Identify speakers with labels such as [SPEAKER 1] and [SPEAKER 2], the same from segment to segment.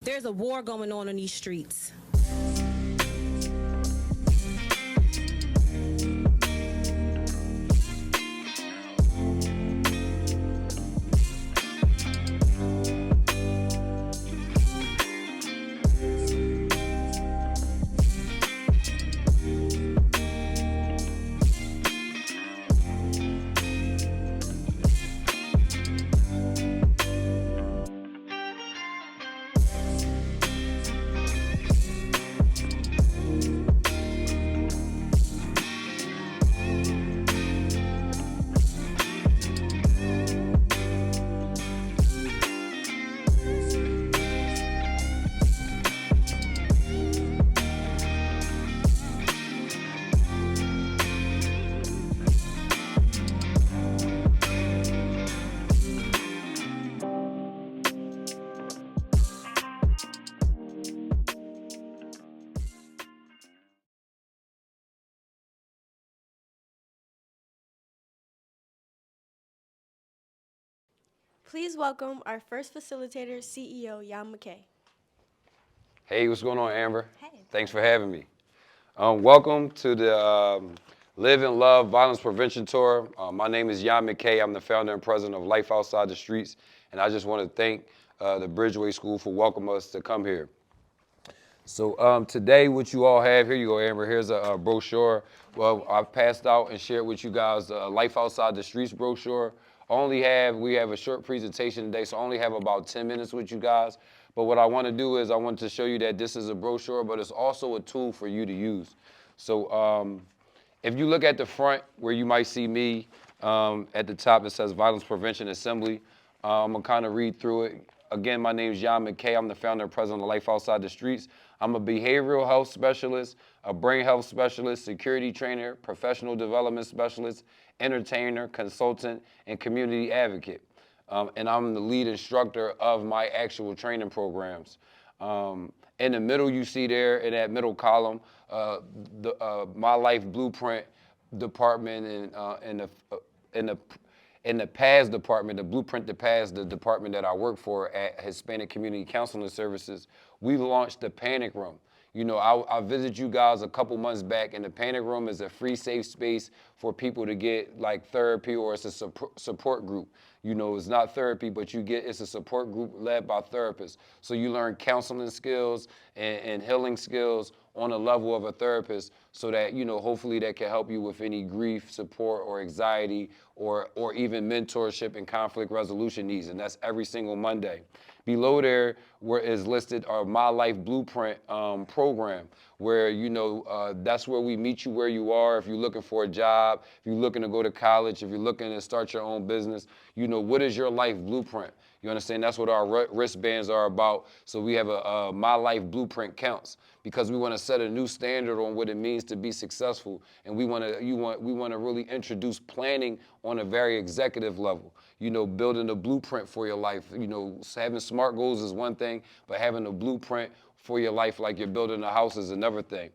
[SPEAKER 1] There's a war going on in these streets.
[SPEAKER 2] Please welcome our first facilitator, CEO Jan McKay.
[SPEAKER 3] Hey, what's going on, Amber?
[SPEAKER 2] Hey.
[SPEAKER 3] Thanks for having me. Welcome to the Live and Love Violence Prevention Tour. My name is Jan McKay. I'm the founder and president of Life Outside the Streets, and I just want to thank the Bridgeway School for welcoming us to come here. So today, what you all have, here you go, Amber, here's a brochure. Well, I've passed out and shared with you guys the Life Outside the Streets brochure. We have a short presentation today, so I only have about 10 minutes with you guys. But what I want to do is I want to show you that this is a brochure, but it's also a tool for you to use. So if you look at the front where you might see me, at the top it says Violence Prevention Assembly. I'm going to kind of read through it. Again, my name is Jan McKay. I'm the founder and president of Life Outside the Streets. I'm a behavioral health specialist, a brain health specialist, security trainer, professional development specialist, entertainer, consultant, and community advocate. And I'm the lead instructor of my actual training programs. In the middle, you see there in that middle column, the My Life Blueprint department in the PAS department, the Blueprint to PAS, the department that I work for at Hispanic Community Counseling Services, we launched the Panic Room. You know, I visited you guys a couple months back, and the Panic Room is a free, safe space for people to get like therapy, or it's a support group. You know, it's not therapy, but it's a support group led by therapists. So you learn counseling skills and healing skills on a level of a therapist, so that, you know, hopefully that can help you with any grief, support, or anxiety, or even mentorship and conflict resolution needs. And that's every single Monday. Below there is listed our My Life Blueprint program, where, you know, that's where we meet you where you are. If you're looking for a job, if you're looking to go to college, if you're looking to start your own business, you know, what is your life blueprint? You understand? That's what our wristbands are about. So we have a My Life Blueprint Counts, because we want to set a new standard on what it means to be successful, and we want to really introduce planning on a very executive level. You know, building a blueprint for your life. You know, having SMART goals is one thing, but having a blueprint for your life, like you're building a house, is another thing.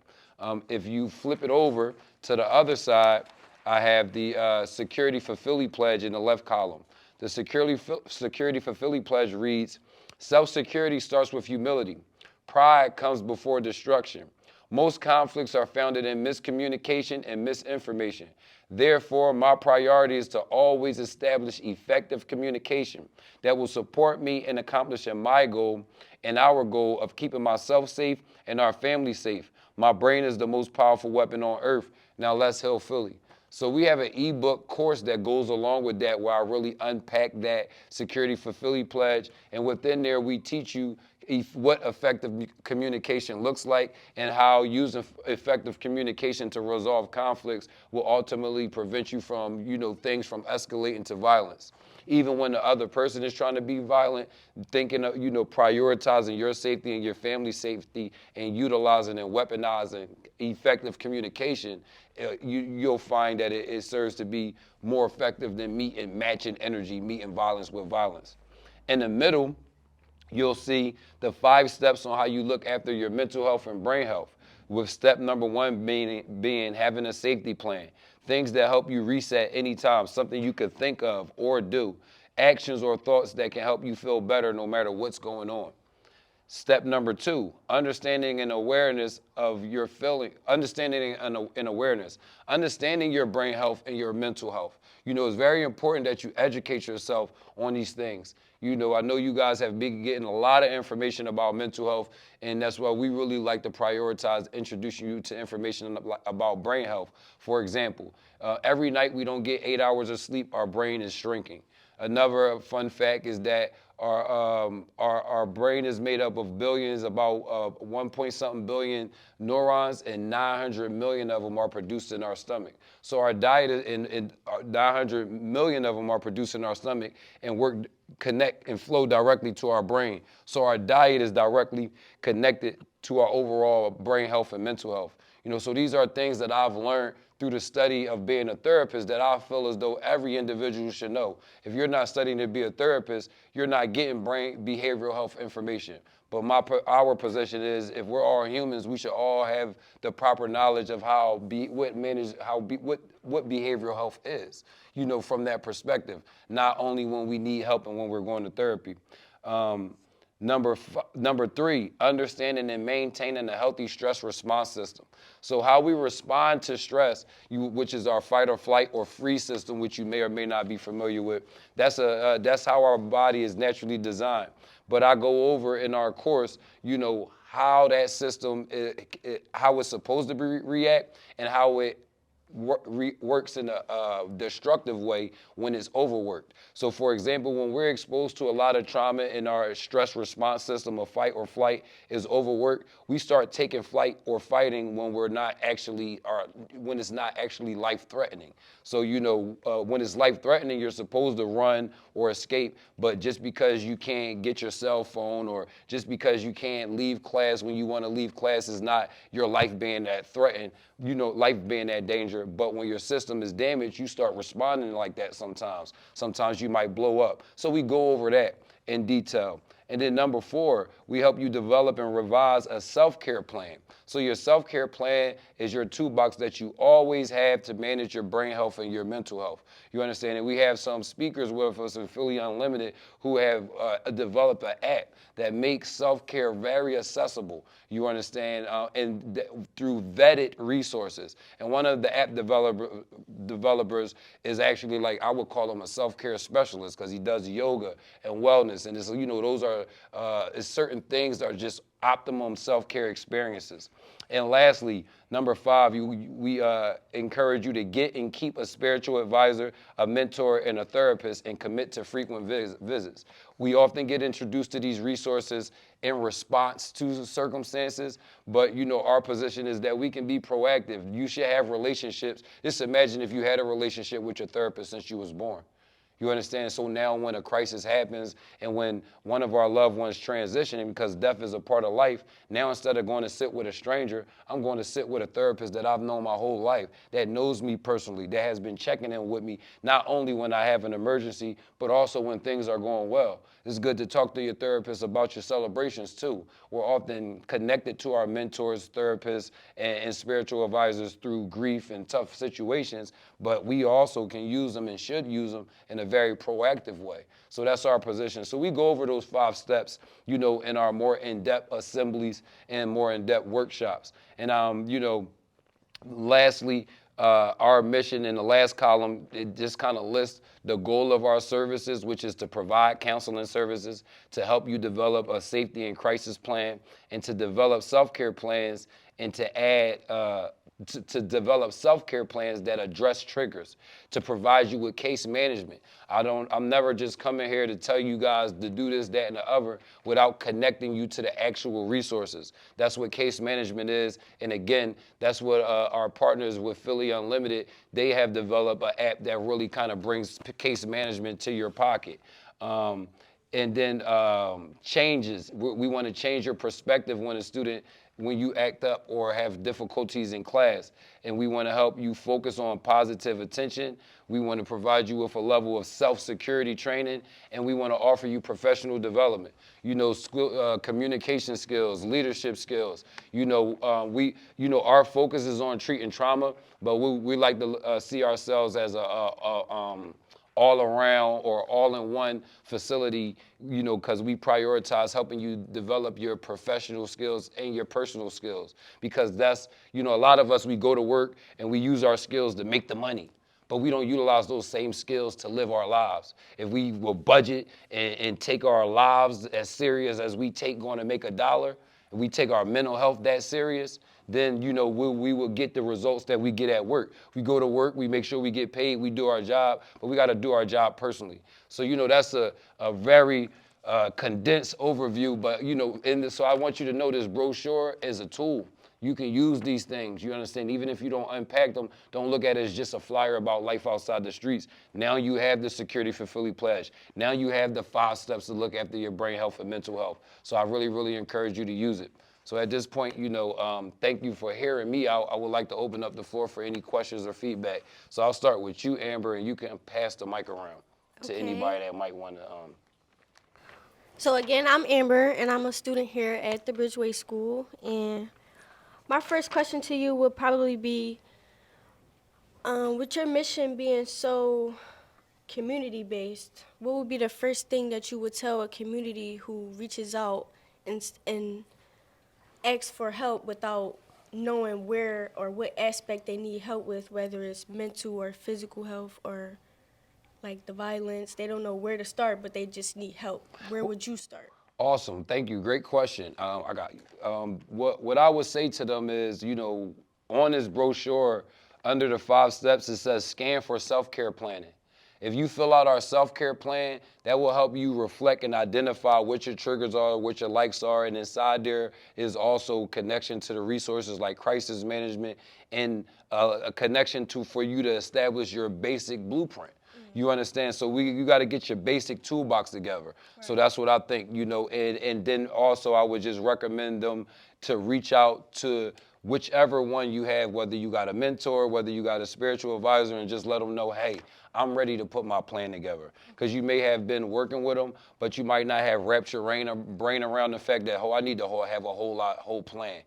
[SPEAKER 3] If you flip it over to the other side, I have the Security for Philly Pledge in the left column. The Security for Philly Pledge reads, self-security starts with humility. Pride comes before destruction. Most conflicts are founded in miscommunication and misinformation. Therefore, my priority is to always establish effective communication that will support me in accomplishing my goal and our goal of keeping myself safe and our family safe. My brain is the most powerful weapon on earth. Now let's heal Philly. So we have an ebook course that goes along with that, where I really unpack that Security for Philly pledge. And within there, we teach you what effective communication looks like, and how using effective communication to resolve conflicts will ultimately prevent you from, you know, things from escalating to violence. Even when the other person is trying to be violent, thinking of, you know, prioritizing your safety and your family's safety, and utilizing and weaponizing effective communication, you'll find that it serves to be more effective than matching energy, meeting violence with violence. In the middle, you'll see the 5 steps on how you look after your mental health and brain health, with step number 1 being having a safety plan. Things that help you reset anytime, something you could think of or do. Actions or thoughts that can help you feel better no matter what's going on. Step number 2, understanding and awareness of your feeling, understanding and awareness, understanding your brain health and your mental health. It's very important that you educate yourself on these things. I know you guys have been getting a lot of information about mental health, and that's why we really like to prioritize introducing you to information about brain health. For example, every night we don't get 8 hours of sleep, our brain is shrinking. Another fun fact is that our brain is made up of billions, about 1 point something billion neurons, and 900 million of them are produced in our stomach. So our diet and 900 million of them are produced in our stomach and connect and flow directly to our brain. So our diet is directly connected to our overall brain health and mental health. So these are things that I've learned through the study of being a therapist that I feel as though every individual should know. If you're not studying to be a therapist, you're not getting brain behavioral health information. But our position is, if we're all humans, we should all have the proper knowledge of what behavioral health is, from that perspective, not only when we need help and when we're going to therapy. Number 3, understanding and maintaining a healthy stress response system. So how we respond to stress, which is our fight or flight or freeze system, which you may or may not be familiar with, that's how our body is naturally designed. But I go over in our course, how that system, how it's supposed to react and how it works in a destructive way when it's overworked. So for example, when we're exposed to a lot of trauma and our stress response system of fight or flight is overworked, we start taking flight or fighting when when it's not actually life-threatening. So when it's life-threatening, you're supposed to run or escape, but just because you can't get your cell phone or just because you can't leave class when you want to leave class is not your life being that threatened, life being that danger. But when your system is damaged, you start responding like that sometimes. Sometimes you might blow up. So we go over that in detail. And then number 4, we help you develop and revise a self-care plan. So your self-care plan is your toolbox that you always have to manage your brain health and your mental health. You understand? And we have some speakers with us in Philly Unlimited who have developed an app that makes self-care very accessible. You understand? Through vetted resources. And one of the app developers is actually, like, I would call him a self-care specialist because he does yoga and wellness. And it's, those are it's certain things that are just optimum self-care experiences. And lastly, number 5, we encourage you to get and keep a spiritual advisor, a mentor, and a therapist, and commit to frequent visits. We often get introduced to these resources in response to circumstances, but our position is that we can be proactive. You should have relationships. Just imagine if you had a relationship with your therapist since you was born. You understand? So now when a crisis happens and when one of our loved ones transitioning, because death is a part of life, now instead of going to sit with a stranger, I'm going to sit with a therapist that I've known my whole life, that knows me personally, that has been checking in with me, not only when I have an emergency, but also when things are going well. It's good to talk to your therapist about your celebrations too. We're often connected to our mentors, therapists, and spiritual advisors through grief and tough situations, but we also can use them and should use them in a very proactive way. So that's our position. So we go over those 5 steps, in our more in-depth assemblies and more in-depth workshops. And, lastly, our mission in the last column, it just kind of lists the goal of our services, which is to provide counseling services, to help you develop a safety and crisis plan, and to develop self-care plans, and to add to develop self-care plans that address triggers, to provide you with case management. I'm never just coming here to tell you guys to do this, that, and the other without connecting you to the actual resources. That's what case management is. And again, that's what our partners with Philly Unlimited, they have developed an app that really kind of brings case management to your pocket. And then changes. We want to change your perspective when you act up or have difficulties in class. And we want to help you focus on positive attention. We want to provide you with a level of self-security training, and we want to offer you professional development. Communication skills, leadership skills. Our focus is on treating trauma, but we like to see ourselves as a all around or all in one facility, you know, because we prioritize helping you develop your professional skills and your personal skills. Because that's, you know, a lot of us, we go to work and we use our skills to make the money, but we don't utilize those same skills to live our lives. If we will budget and take our lives as serious as we take going to make a dollar, if we take our mental health that serious, then, you know, we will get the results that we get at work. We go to work, we make sure we get paid, we do our job, but we got to do our job personally. So, you know, that's a very condensed overview, but, you know, so I want you to know this brochure is a tool. You can use these things, you understand? Even if you don't unpack them, don't look at it as just a flyer about life outside the streets. Now you have the Security for Philly Pledge. Now you have the 5 steps to look after your brain health and mental health. So I really, really encourage you to use it. So at this point, you know, thank you for hearing me out. I would like to open up the floor for any questions or feedback. So I'll start with you, Amber, and you can pass the mic around to anybody that might want to.
[SPEAKER 2] So again, I'm Amber, and I'm a student here at the Bridgeway School. And my first question to you would probably be, with your mission being so community-based, what would be the first thing that you would tell a community who reaches out and asks for help without knowing where or what aspect they need help with, whether it's mental or physical health or like the violence? They don't know where to start, but they just need help. Where would you start?
[SPEAKER 3] Awesome, thank you, great question. I got you. What I would say to them is, you know, on this brochure, under the 5 steps, it says scan for self-care planning. If you fill out our self-care plan, that will help you reflect and identify what your triggers are, what your likes are, and inside there is also connection to the resources like crisis management and a connection for you to establish your basic blueprint. You understand? So you got to get your basic toolbox together. Right. So that's what I think, you know, and then also I would just recommend them to reach out to whichever one you have, whether you got a mentor, whether you got a spiritual advisor, and just let them know, hey, I'm ready to put my plan together. Because you may have been working with them, but you might not have wrapped your brain around the fact that, I need to have a whole plan.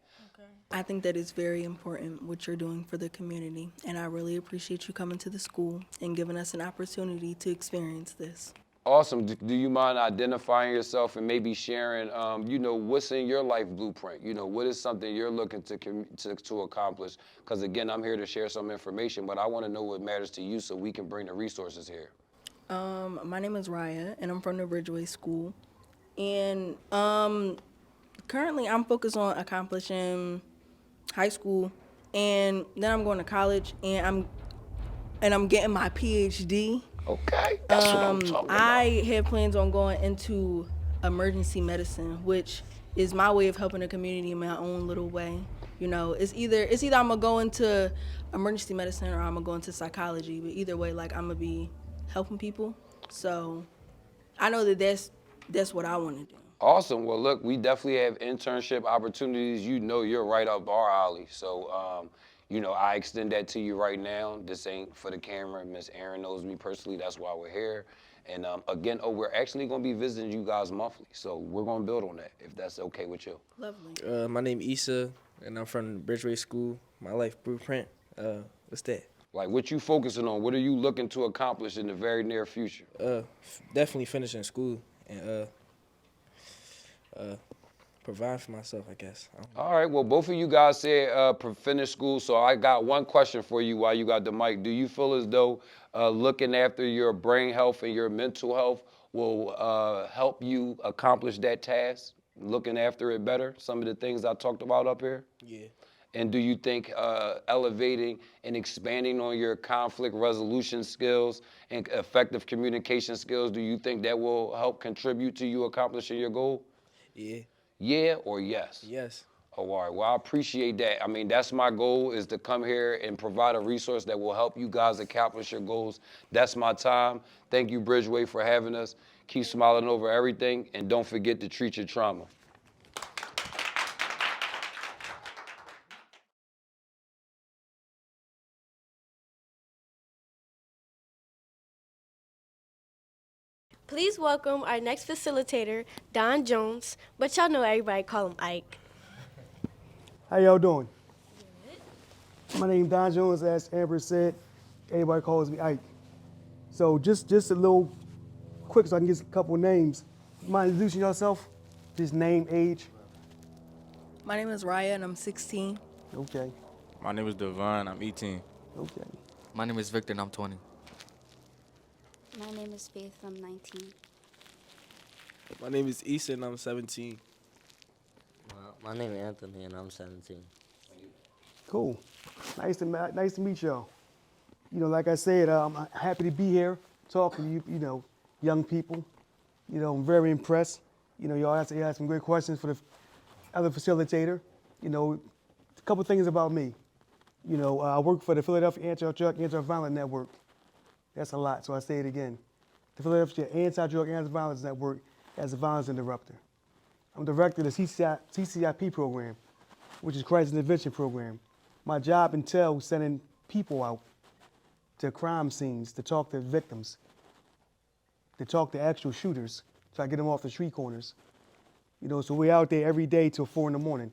[SPEAKER 4] I think that it's very important what you're doing for the community, and I really appreciate you coming to the school and giving us an opportunity to experience this.
[SPEAKER 3] Awesome. Do you mind identifying yourself and maybe sharing, you know, what's in your life blueprint? You know, what is something you're looking to accomplish? Because, again, I'm here to share some information, but I want to know what matters to you so we can bring the resources here.
[SPEAKER 4] My name is Raya, and I'm from the Bridgeway School. And currently I'm focused on accomplishing high school, and then I'm going to college, and I'm getting my PhD.
[SPEAKER 3] Okay, that's what I'm talking about.
[SPEAKER 4] I have plans on going into emergency medicine, which is my way of helping the community in my own little way. You know, it's either I'm gonna go into emergency medicine or I'm gonna go into psychology, but either way, like, I'm gonna be helping people. So I know that that's what I want to do.
[SPEAKER 3] Awesome. Well, look, we definitely have internship opportunities. You know, you're right up our alley. So, you know, I extend that to you right now. This ain't for the camera. Miss Erin knows me personally. That's why we're here. And again, we're actually going to be visiting you guys monthly. So we're going to build on that, if that's okay with you.
[SPEAKER 4] Lovely.
[SPEAKER 5] My name is Issa, and I'm from Bridgeway School. My life blueprint, what's that?
[SPEAKER 3] Like, what you focusing on? What are you looking to accomplish in the very near future?
[SPEAKER 5] Definitely finishing school and provide for myself, I guess.
[SPEAKER 3] All right. Well, both of you guys said finish school, so I got one question for you while you got the mic. Do you feel as though looking after your brain health and your mental health will help you accomplish that task, looking after it better? Some of the things I talked about up here?
[SPEAKER 5] Yeah.
[SPEAKER 3] And do you think elevating and expanding on your conflict resolution skills and effective communication skills, do you think that will help contribute to you accomplishing your goal?
[SPEAKER 5] Yeah.
[SPEAKER 3] Yeah or yes?
[SPEAKER 5] Yes.
[SPEAKER 3] Oh, all right. Well, I appreciate that. I mean, that's my goal, is to come here and provide a resource that will help you guys accomplish your goals. That's my time. Thank you, Bridgeway, for having us. Keep smiling over everything, and don't forget to treat your trauma.
[SPEAKER 2] Please welcome our next facilitator, Don Jones, but y'all know everybody call him Ike.
[SPEAKER 6] How y'all doing? Good. My name is Don Jones, as Amber said. Everybody calls me Ike. So just a little quick so I can get a couple of names. Mind introducing yourself? Just name, age.
[SPEAKER 4] My name is Raya, and I'm 16.
[SPEAKER 6] Okay,
[SPEAKER 7] My name is Devon. I'm 18.
[SPEAKER 6] okay.
[SPEAKER 8] My name is Victor and I'm 20.
[SPEAKER 9] My name is Faith. I'm 19.
[SPEAKER 5] My name is Issa and I'm 17.
[SPEAKER 10] My name is Anthony and I'm 17.
[SPEAKER 6] Cool. Nice to meet y'all. You know, like I said, I'm happy to be here talking to you, you know, young people. You know, I'm very impressed. You know, y'all asked some great questions for the other facilitator. You know, a couple things about me. You know, I work for the Philadelphia Anti-Drug Anti-Violence Network. That's a lot, so I say it again. The Philadelphia Anti-Drug Anti-Violence Network as a violence interrupter. I'm director of the CCIP program, which is Crisis Intervention Program. My job entails sending people out to crime scenes to talk to victims, to talk to actual shooters, try to get them off the street corners. You know, so we're out there every day till 4 in the morning,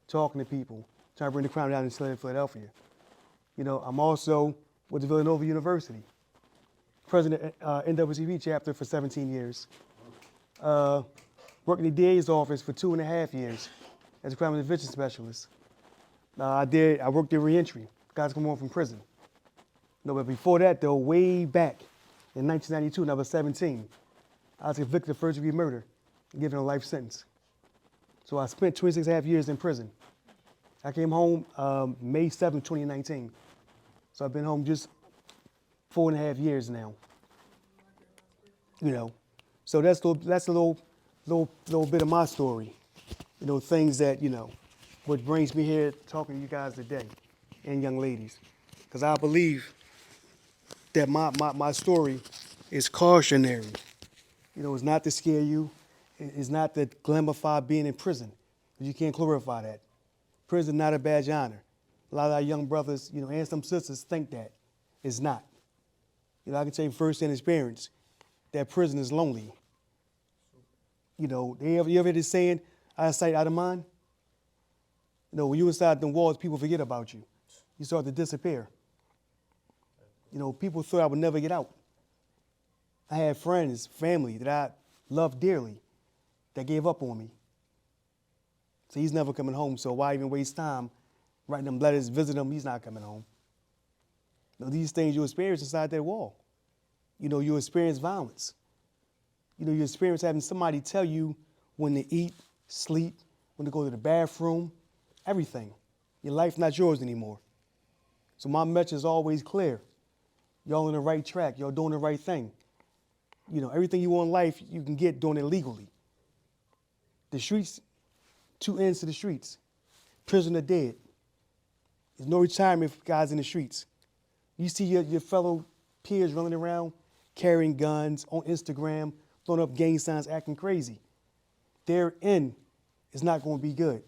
[SPEAKER 6] talking to people, trying to bring the crime down in Philadelphia. You know, I'm also with the Villanova University, president NAACP chapter for 17 years. Worked in the DA's office for 2.5 years as a crime intervention specialist. I worked in reentry, guys come home from prison. No, but before that though, way back in 1992, when I was 17, I was convicted of first-degree murder and given a life sentence. So I spent 26.5 years in prison. I came home May 7, 2019. So I've been home just 4.5 years now. You know, so that's a little bit of my story. You know, things that, you know, what brings me here talking to you guys today and young ladies. Because I believe that my story is cautionary. You know, it's not to scare you. It's not to glamify being in prison. You can't glorify that. Prison not a badge of honor. A lot of our young brothers, you know, and some sisters think that. It's not. You know, I can tell you firsthand experience that prison is lonely. You know, you ever hear this saying, out of sight, out of mind? You know, when you inside the walls, people forget about you. You start to disappear. You know, people thought I would never get out. I had friends, family that I loved dearly that gave up on me. So he's never coming home, so why even waste time writing them letters, visit him, he's not coming home. You know, these things you experience inside that wall. You know, you experience violence. You know, you experience having somebody tell you when to eat, sleep, when to go to the bathroom, everything. Your life's not yours anymore. So my message is always clear. Y'all on the right track. Y'all doing the right thing. You know, everything you want in life, you can get doing it legally. The streets, two ends to the streets. Prison or dead. There's no retirement for guys in the streets. You see your fellow peers running around, carrying guns on Instagram, throwing up gang signs, acting crazy. Their end is not going to be good.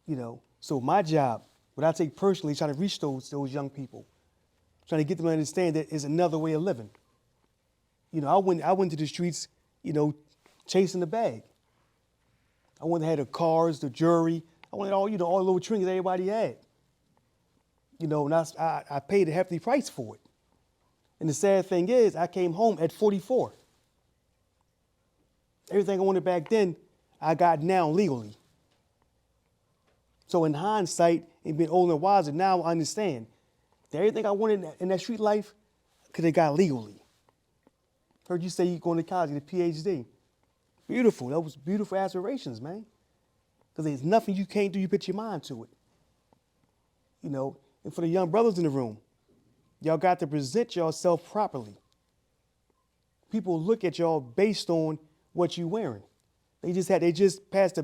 [SPEAKER 6] You know, so my job, what I take personally, trying to reach those young people, trying to get them to understand that it's another way of living. You know, I went to the streets, you know, chasing the bag. I wanted to have the cars, the jewelry. I wanted all, you know, all the little trinkets everybody had. You know, and I paid a hefty price for it. And the sad thing is, I came home at 44. Everything I wanted back then, I got now legally. So in hindsight, and being older and wiser, now I understand that everything I wanted in that street life could have got legally. Heard you say you're going to college, get a PhD. Beautiful. That was beautiful aspirations, man. Because there's nothing you can't do, you put your mind to it. You know, and for the young brothers in the room, y'all got to present yourself properly. People look at y'all based on what you're wearing. They just passed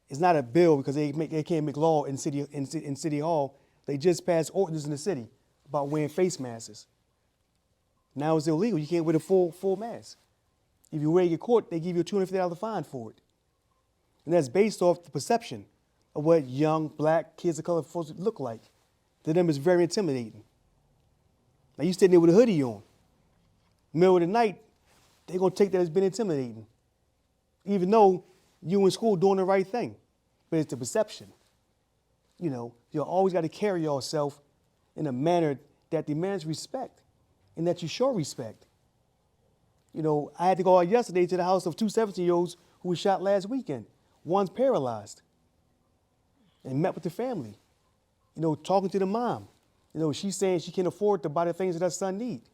[SPEAKER 6] it's not a bill because they can't make law in city hall. They just passed ordinance in the city about wearing face masks. Now it's illegal. You can't wear the full mask. If you wear it, get caught, they give you a $250 fine for it. And that's based off the perception of what young black kids of color folks look like. To them, it's very intimidating. Now you sitting there with a hoodie on. Middle of the night, they're gonna take that as being intimidating. Even though you in school doing the right thing. But it's the perception. You know, you always gotta carry yourself in a manner that demands respect. and that you show respect. You know, I had to go out yesterday to the house of two 17-year-olds who were shot last weekend. One's paralyzed, and met with the family. You know, talking to the mom. You know, she's saying she can't afford to buy the things that her son needs.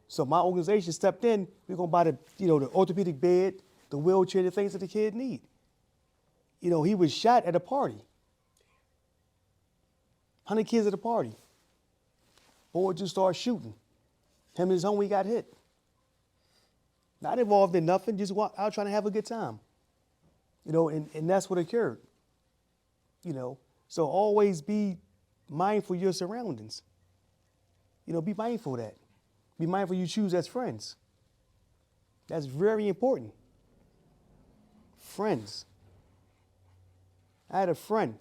[SPEAKER 6] So my organization stepped in. We're gonna buy the, you know, the orthopedic bed, the wheelchair, the things that the kid need. You know, he was shot at a party. 100 kids at a party. Boy just started shooting. Him and his homie got hit. Not involved in nothing, just out trying to have a good time. You know, and that's what occurred. You know, so always be mindful of your surroundings. You know, be mindful of that. Be mindful you choose as friends. That's very important. Friends. I had a friend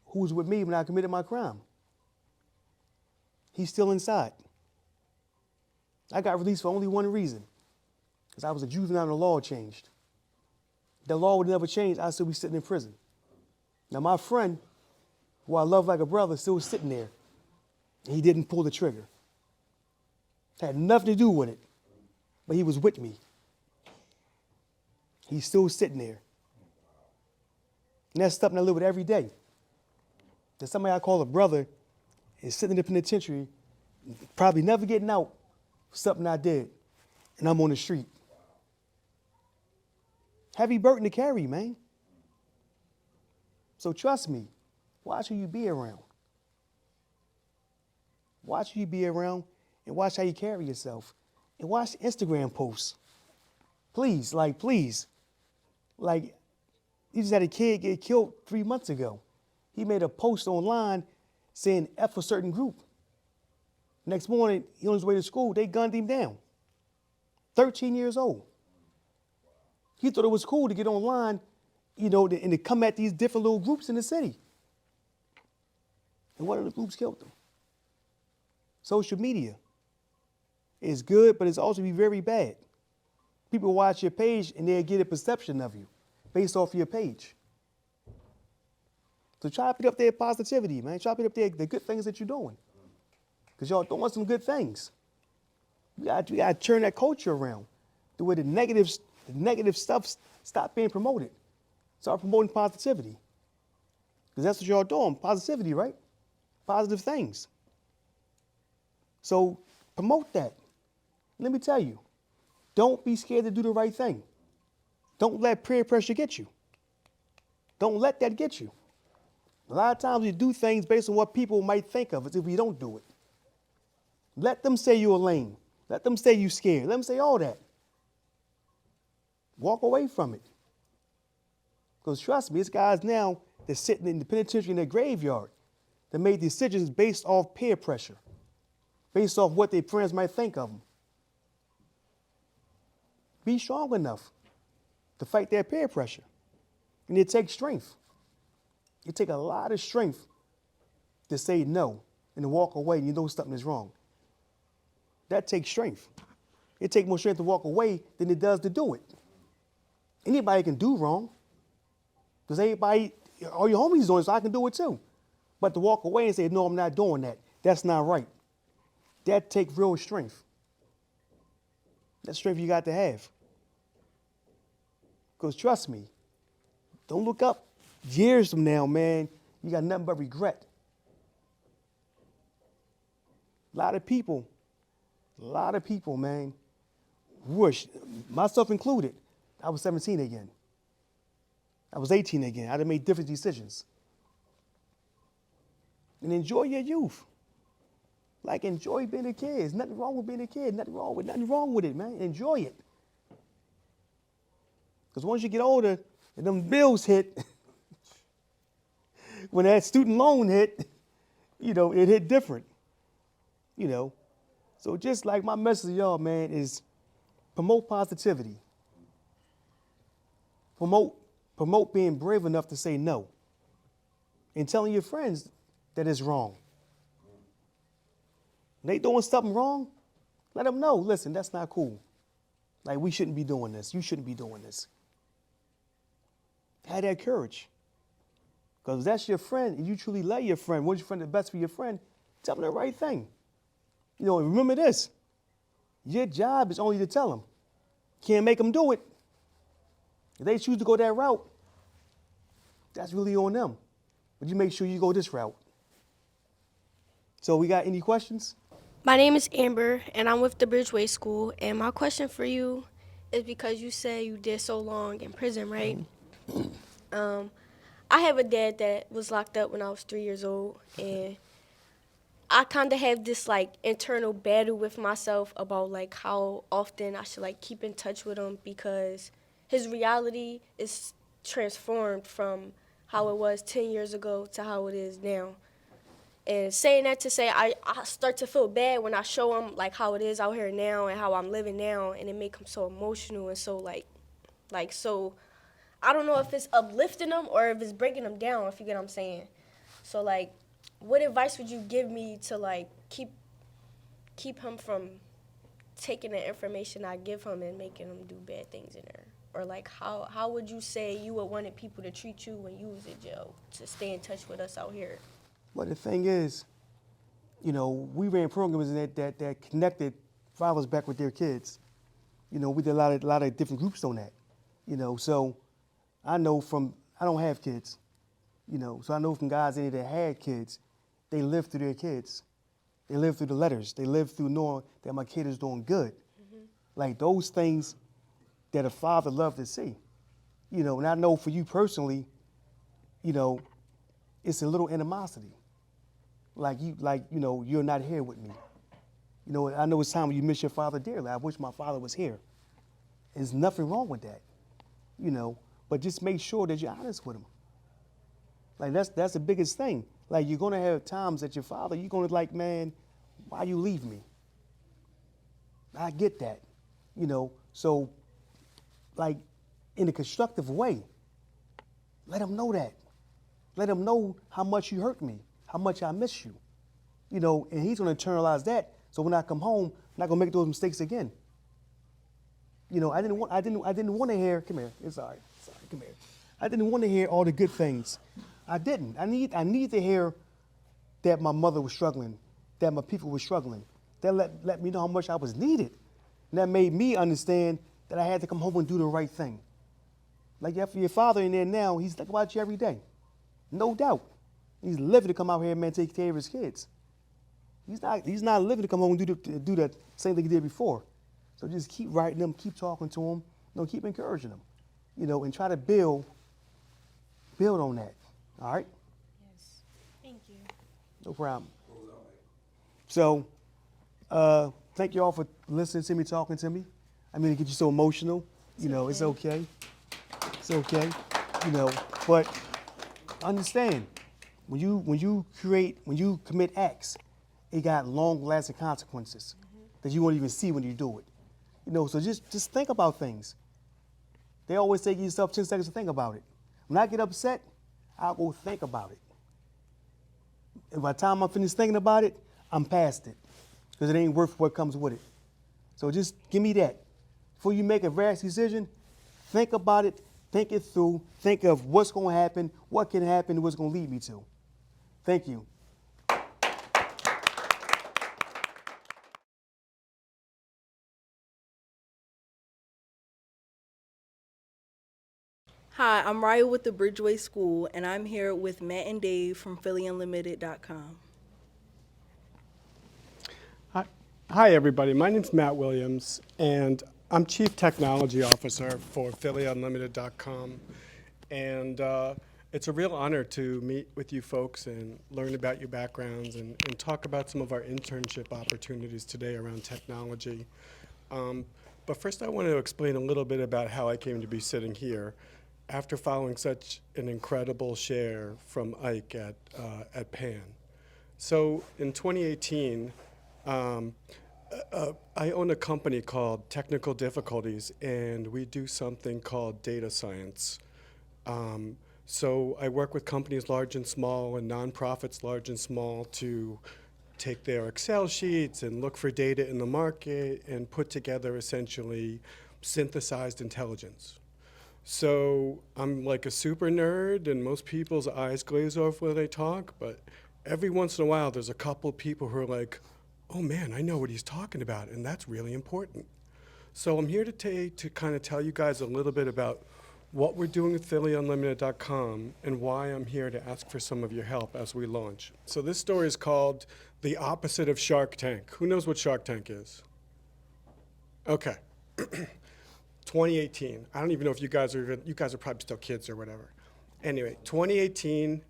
[SPEAKER 6] who was with me when I committed my crime. He's still inside. I got released for only one reason, because I was a juvenile and the law changed. The law would never change, I'd still be sitting in prison. Now my friend, who I love like a brother, still was sitting there, and he didn't pull the trigger. Had nothing to do with it, but he was with me. He's still sitting there. And that's something I live with every day. That somebody I call a brother is sitting in the penitentiary, probably never getting out for something I did, and I'm on the street. Heavy burden to carry, man. So trust me, watch who you be around. Watch who you be around and watch how you carry yourself. And watch Instagram posts. Please, please. Like, you just had a kid get killed 3 months ago. He made a post online saying F a certain group. Next morning, he on his way to school, they gunned him down. 13 years old. He thought it was cool to get online, you know, and to come at these different little groups in the city. And one of the groups killed him. Social media is good, but it's also be very bad. People watch your page and they'll get a perception of you based off your page. So try to put up their positivity, man. Try to put up the good things that you're doing. Because y'all doing some good things. You gotta turn that culture around. The way the negative stuff stop being promoted. Start promoting positivity. Because that's what y'all doing, positivity, right? Positive things. So promote that. Let me tell you, don't be scared to do the right thing. Don't let peer pressure get you. Don't let that get you. A lot of times we do things based on what people might think of us if we don't do it. Let them say you're lame. Let them say you're scared. Let them say all that. Walk away from it. Because trust me, it's guys now that's sitting in the penitentiary in their graveyard that made decisions based off peer pressure, based off what their friends might think of them. Be strong enough to fight that peer pressure. And it takes strength. It takes a lot of strength to say no and to walk away and you know something is wrong. That takes strength. It takes more strength to walk away than it does to do it. Anybody can do wrong. Because everybody, all your homies doing it, so I can do it too. But to walk away and say, no, I'm not doing that, that's not right. That takes real strength. That's strength you got to have. Because trust me, don't look up years from now, man, you got nothing but regret. A lot of people, man, wish, myself included, I was 17 again. I was 18 again. I'd have made different decisions. And enjoy your youth. Like, enjoy being a kid. There's nothing wrong with being a kid. Nothing wrong with it, man. Enjoy it. Because once you get older and them bills hit, when that student loan hit, you know, it hit different. You know. So just like my message to y'all, man, is promote positivity. Promote being brave enough to say no. And telling your friends that it's wrong. When they doing something wrong, let them know, listen, that's not cool. Like, we shouldn't be doing this. You shouldn't be doing this. Have that courage. Because if that's your friend, and you truly love your friend, what's your friend the best for your friend, tell them the right thing. You know, and remember this. Your job is only to tell them. Can't make them do it. If they choose to go that route, that's really on them. But you make sure you go this route. So we got any questions?
[SPEAKER 2] My name is Amber, and I'm with the Bridgeway School. And my question for you is because you said you did so long in prison, right? I have a dad that was locked up when I was 3 years old, and I kind of have this like internal battle with myself about like how often I should like keep in touch with him because his reality is transformed from how it was 10 years ago to how it is now. And saying that to say I start to feel bad when I show him like how it is out here now and how I'm living now, and it make him so emotional and so like so I don't know if it's uplifting him or if it's breaking him down, if you get what I'm saying. So like what advice would you give me to like keep him from taking the information I give him and making him do bad things in there? Or like how would you say you would wanted people to treat you when you was in jail to stay in touch with us out here?
[SPEAKER 6] Well, the thing is, you know, we ran programs that connected fathers back with their kids. You know, we did a lot of different groups on that. You know, so I know I don't have kids. You know, so I know from guys in there that had kids, they lived through their kids. They lived through the letters. They lived through knowing that my kid is doing good. Mm-hmm. Like those things that a father loved to see. You know, and I know for you personally, you know, it's a little animosity. Like you know, you're not here with me. You know, I know it's time when you miss your father dearly. I wish my father was here. There's nothing wrong with that. You know, but just make sure that you're honest with him. Like that's the biggest thing. Like you're gonna have times that your father, you're gonna like, man, why you leave me? I get that. You know, so like in a constructive way, let him know that. Let him know how much you hurt me, how much I miss you. You know, and he's gonna internalize that. So when I come home, I'm not gonna make those mistakes again. You know, I didn't want to hear, come here, it's all right, come here. I didn't want to hear all the good things. I didn't. I need to hear that my mother was struggling, that my people were struggling. That let me know how much I was needed. And that made me understand that I had to come home and do the right thing. Like your father in there now, he's thinking about you every day. No doubt. He's living to come out here, man, take care of his kids. He's not living to come home and do the same thing he did before. So just keep writing them, keep talking to them, you know, keep encouraging them, you know, and try to build on that. All right?
[SPEAKER 1] Yes. Thank you.
[SPEAKER 6] No problem. So, thank you all for listening to me, talking to me. I mean, to get you so emotional. You know, it's okay. It's okay. You know, but understand, when you commit acts, it got long-lasting consequences that you won't even see when you do it. You know, so just think about things. They always say give yourself 10 seconds to think about it. When I get upset, I'll go think about it. And by the time I'm finished thinking about it, I'm past it. Because it ain't worth what comes with it. So just give me that. Before you make a rash decision, think about it, think it through, think of what's going to happen, what can happen, and what's going to lead me to. Thank you.
[SPEAKER 4] Hi, I'm Raya with the Bridgeway School, and I'm here with Matt and Dave from PhillyUnlimited.com.
[SPEAKER 11] Hi, everybody. My name's Matt Williams, and I'm Chief Technology Officer for PhillyUnlimited.com. And it's a real honor to meet with you folks and learn about your backgrounds and talk about some of our internship opportunities today around technology. But first, I want to explain a little bit about how I came to be sitting here after following such an incredible share from Ike at Pan. So in 2018, I own a company called Technical Difficulties, and we do something called data science. So I work with companies large and small and nonprofits large and small to take their Excel sheets and look for data in the market and put together essentially synthesized intelligence. So I'm like a super nerd, and most people's eyes glaze over when I talk, but every once in a while there's a couple people who are like, oh man, I know what he's talking about, and that's really important. So I'm here today to kind of tell you guys a little bit about what we're doing with PhillyUnlimited.com and why I'm here to ask for some of your help as we launch. So this story is called The Opposite of Shark Tank. Who knows what Shark Tank is? Okay. 2018. I don't even know if you guys are probably still kids or whatever. Anyway, 2018,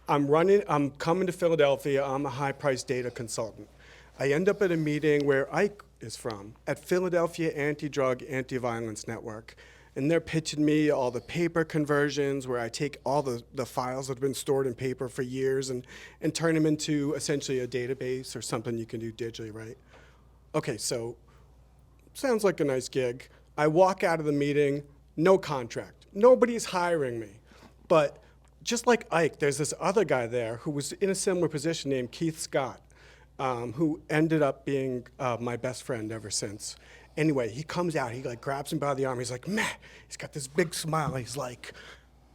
[SPEAKER 11] I'm coming to Philadelphia. I'm a high-priced data consultant. I end up at a meeting where Ike is from, at Philadelphia Anti-Drug, Anti-Violence Network. And they're pitching me all the paper conversions where I take all the files that have been stored in paper for years and turn them into essentially a database or something you can do digitally, right? Okay, so sounds like a nice gig. I walk out of the meeting, no contract. Nobody's hiring me. But just like Ike, there's this other guy there who was in a similar position named Keith Scott, who ended up being my best friend ever since. Anyway, he comes out, he like grabs him by the arm, he's like, meh, he's got this big smile, he's like,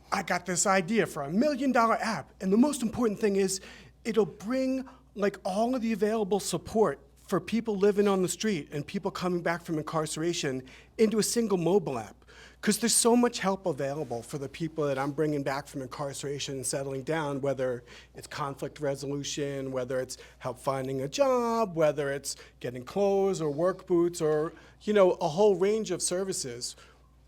[SPEAKER 11] I got this idea for $1 million app, and the most important thing is, it'll bring like all of the available support for people living on the street and people coming back from incarceration into a single mobile app. Because there's so much help available for the people that I'm bringing back from incarceration and settling down, whether it's conflict resolution, whether it's help finding a job, whether it's getting clothes or work boots or, you know, a whole range of services.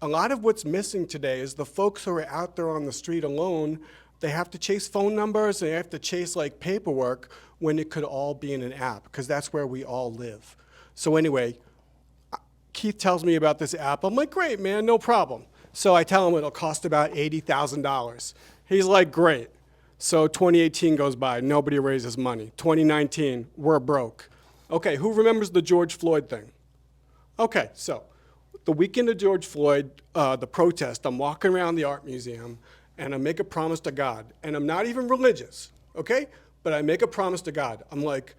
[SPEAKER 11] A lot of what's missing today is the folks who are out there on the street alone, they have to chase phone numbers, they have to chase like paperwork when it could all be in an app, because that's where we all live. So anyway, Keith tells me about this app. I'm like, great, man, no problem. So I tell him it'll cost about $80,000. He's like, great. So 2018 goes by, nobody raises money. 2019, we're broke. Okay, who remembers the George Floyd thing? Okay, so the weekend of George Floyd, the protest, I'm walking around the art museum and I make a promise to God. And I'm not even religious, okay? But I make a promise to God. I'm like,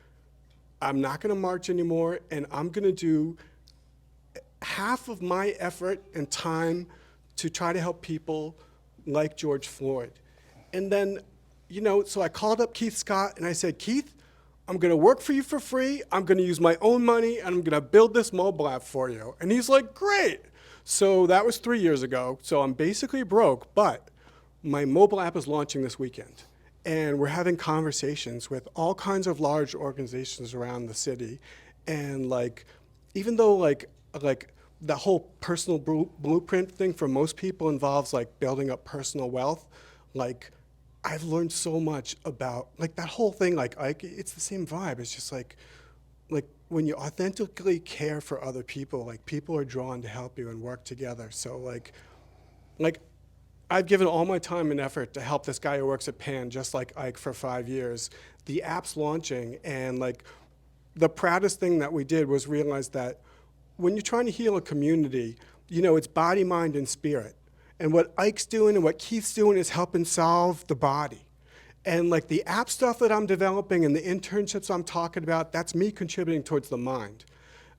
[SPEAKER 11] I'm not gonna march anymore and I'm gonna do half of my effort and time to try to help people like George Floyd. And then, you know, so I called up Keith Scott and I said, Keith, I'm gonna work for you for free, I'm gonna use my own money, and I'm gonna build this mobile app for you. And he's like, great. So that was 3 years ago, so I'm basically broke, but my mobile app is launching this weekend. And we're having conversations with all kinds of large organizations around the city. And like, even though like the whole personal blueprint thing for most people involves like building up personal wealth, like I've learned so much about like that whole thing, like it's the same vibe. It's just like when you authentically care for other people, like people are drawn to help you and work together. So like I've given all my time and effort to help this guy who works at Pan, just like Ike, for 5 years. The app's launching, and like the proudest thing that we did was realize that when you're trying to heal a community, you know, it's body, mind, and spirit. And what Ike's doing and what Keith's doing is helping solve the body. And like the app stuff that I'm developing and the internships I'm talking about, that's me contributing towards the mind.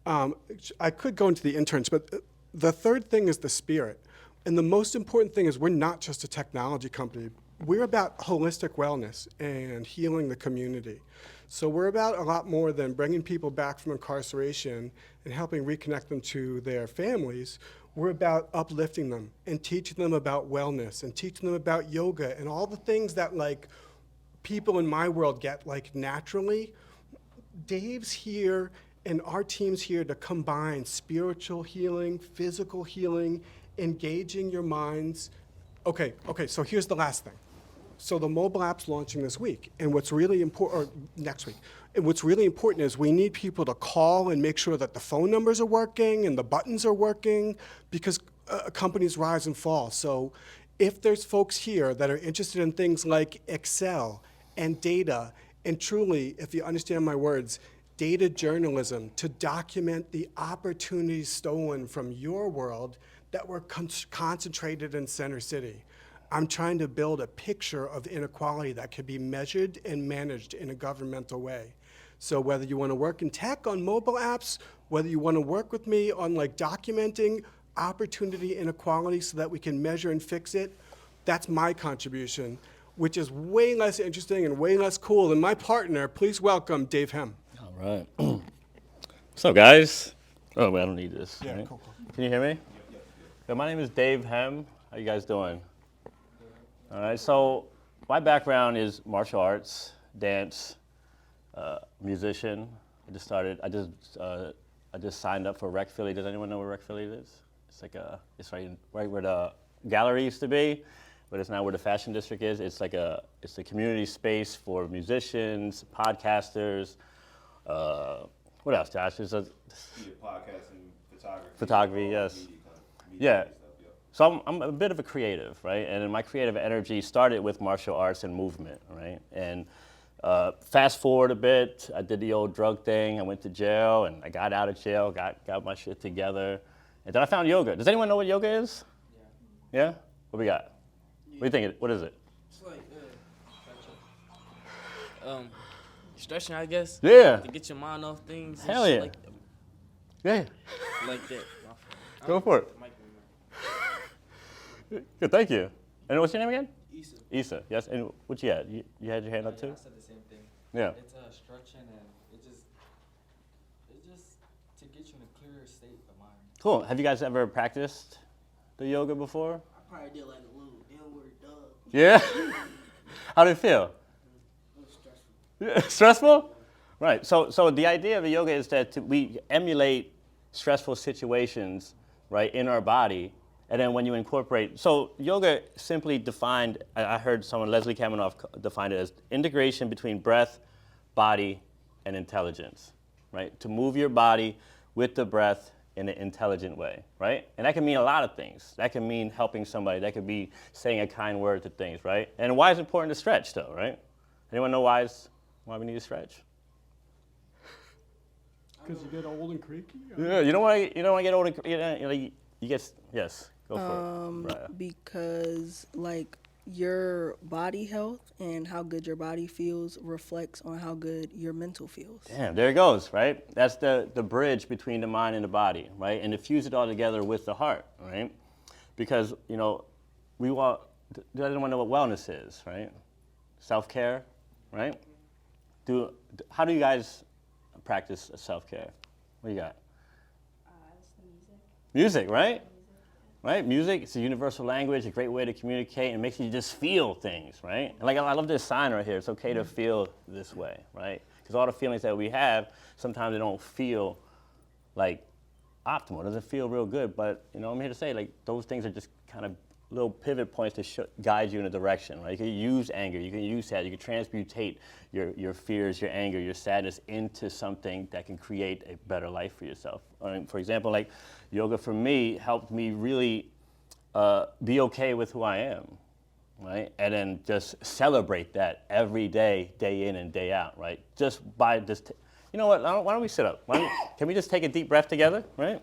[SPEAKER 11] I could go into the interns, but the third thing is the spirit. And the most important thing is we're not just a technology company. We're about holistic wellness and healing the community. So we're about a lot more than bringing people back from incarceration and helping reconnect them to their families. We're about uplifting them and teaching them about wellness and teaching them about yoga and all the things that like people in my world get like naturally. Dave's here and our team's here to combine spiritual healing, physical healing, engaging your minds. Okay, so here's the last thing. So the mobile app's launching this week, and what's really important, or next week, and what's really important is we need people to call and make sure that the phone numbers are working and the buttons are working, because companies rise and fall. So if there's folks here that are interested in things like Excel and data, and truly, if you understand my words, data journalism to document the opportunities stolen from your world that were concentrated in Center City. I'm trying to build a picture of inequality that can be measured and managed in a governmental way. So whether you want to work in tech on mobile apps, whether you want to work with me on like documenting opportunity inequality so that we can measure and fix it, that's my contribution, which is way less interesting and way less cool than my partner. Please welcome Dave Hem.
[SPEAKER 12] right. What's up, guys? Oh, wait, I don't need this.
[SPEAKER 6] Yeah,
[SPEAKER 12] right?
[SPEAKER 6] cool.
[SPEAKER 12] Can you hear me? Yeah, my name is Dave Hem. How you guys doing? All right, so my background is martial arts, dance, musician. I just signed up for Rec Philly. Does anyone know where Rec Philly is? It's like it's right where the gallery used to be, but it's now where the fashion district is. It's a community space for musicians, podcasters. What else, Josh? Podcasting, photography, yes. Yeah. So I'm a bit of a creative, right? And my creative energy started with martial arts and movement, right? And fast forward a bit, I did the old drug thing. I went to jail, and I got out of jail, got my shit together. And then I found yoga. Does anyone know what yoga is? Yeah? What we got? What do you think? What is it?
[SPEAKER 5] It's like stretching, I guess.
[SPEAKER 12] Yeah.
[SPEAKER 5] To get your mind off things. and
[SPEAKER 12] Hell
[SPEAKER 5] shit
[SPEAKER 12] yeah.
[SPEAKER 5] Like,
[SPEAKER 12] Yeah.
[SPEAKER 5] like that.
[SPEAKER 12] Go for it. Good, thank you. And what's your name again?
[SPEAKER 5] Issa.
[SPEAKER 12] Issa, yes. And what you had? You had your hand up too?
[SPEAKER 8] I said the same thing.
[SPEAKER 12] Yeah.
[SPEAKER 8] It's stretching and it's just to get you in a clearer state of mind.
[SPEAKER 12] Cool. Have you guys ever practiced the yoga before?
[SPEAKER 10] I probably did like a little downward dog.
[SPEAKER 12] Yeah? How did it feel?
[SPEAKER 10] It was stressful.
[SPEAKER 12] Yeah, stressful? Right. So the idea of the yoga is that we emulate stressful situations, right, in our body. And then when you incorporate, so yoga simply defined, I heard someone, Leslie Kaminoff, defined it as integration between breath, body, and intelligence, right? To move your body with the breath in an intelligent way, right? And that can mean a lot of things. That can mean helping somebody. That could be saying a kind word to things, right? And why is it important to stretch, though, right? Anyone know why we need to stretch?
[SPEAKER 11] Because you get old and creaky?
[SPEAKER 12] Yeah, you don't want to get old and you get, yes, go for it. Right.
[SPEAKER 4] Because like your body health and how good your body feels reflects on how good your mental feels.
[SPEAKER 12] Damn, there it goes, right? That's the bridge between the mind and the body, right? And to fuse it all together with the heart, right? Because, we want, does anyone know what wellness is, right? Self-care, right? How do you guys practice self-care? What do you got? Music, right? Right? Music, it's a universal language, a great way to communicate, and makes you just feel things, right? And like I love this sign right here. It's okay to feel this way, right? Because all the feelings that we have, sometimes they don't feel like optimal. It doesn't feel real good, but I'm here to say like those things are just kind of little pivot points to guide you in a direction, right? You can use anger, you can use that, you can transmutate your fears, your anger, your sadness into something that can create a better life for yourself. For example, like yoga for me helped me really be okay with who I am, right? And then just celebrate that every day, day in and day out, right? Just by just, you know what, why don't we sit up? Can we just take a deep breath together, right?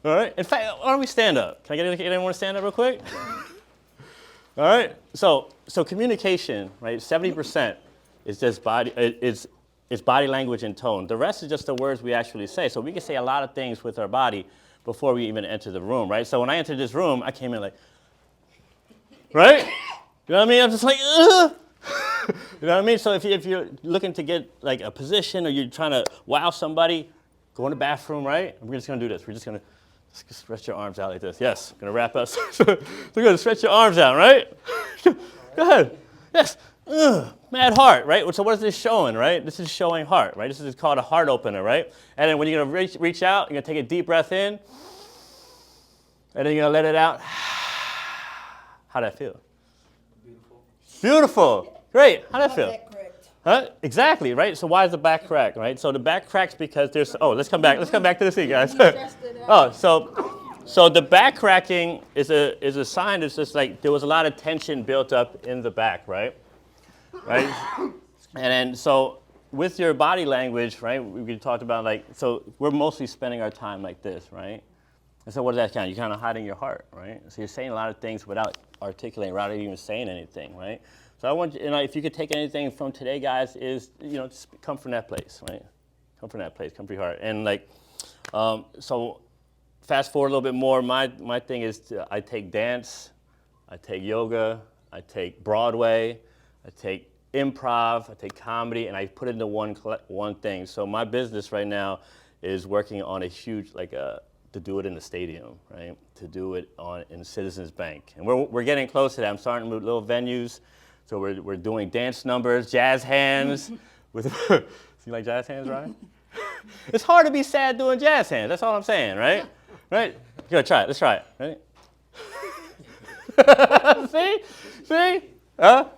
[SPEAKER 12] All right. In fact, why don't we stand up? Can I get anyone to stand up real quick? All right. So communication, right? 70% is just body. It's body language and tone. The rest is just the words we actually say. So we can say a lot of things with our body before we even enter the room, right? So when I entered this room, I came in like, right? You know what I mean? I'm just like, ugh. You know what I mean? So if you're looking to get like a position or you're trying to wow somebody, go in the bathroom, right? We're just gonna do this. We're just gonna stretch your arms out like this. Yes, I'm gonna wrap us. We're gonna stretch your arms out, right? Go ahead. Yes. Mad heart, right? So what is this showing, right? This is showing heart, right? This is called a heart opener, right? And then when you're gonna reach out, you're gonna take a deep breath in, and then you're gonna let it out. How'd that feel? Beautiful. Beautiful. Great. How'd that feel? Huh? Exactly, right? So why is the back crack, right? So the back cracks because there's, let's come back to the seat, guys. So the back cracking is a sign. It's just like there was a lot of tension built up in the back, right? Right? And then so with your body language, right, we talked about like, so we're mostly spending our time like this, right? And so what does that count? You're kind of hiding your heart, right? So you're saying a lot of things without articulating, without even saying anything, right? So I want you, if you could take anything from today, guys, is, just come from that place, right? Come from that place, come from your heart. And like, so fast forward a little bit more, my thing is I take dance, I take yoga, I take Broadway, I take improv, I take comedy, and I put it into one thing. So my business right now is working on a huge, to do it in the stadium, right? To do it in Citizens Bank. And we're getting close to that. I'm starting with little venues. So we're doing dance numbers, jazz hands. You like jazz hands, Ryan? It's hard to be sad doing jazz hands. That's all I'm saying, right? Right? Go try it. Let's try it. Right? See? Huh?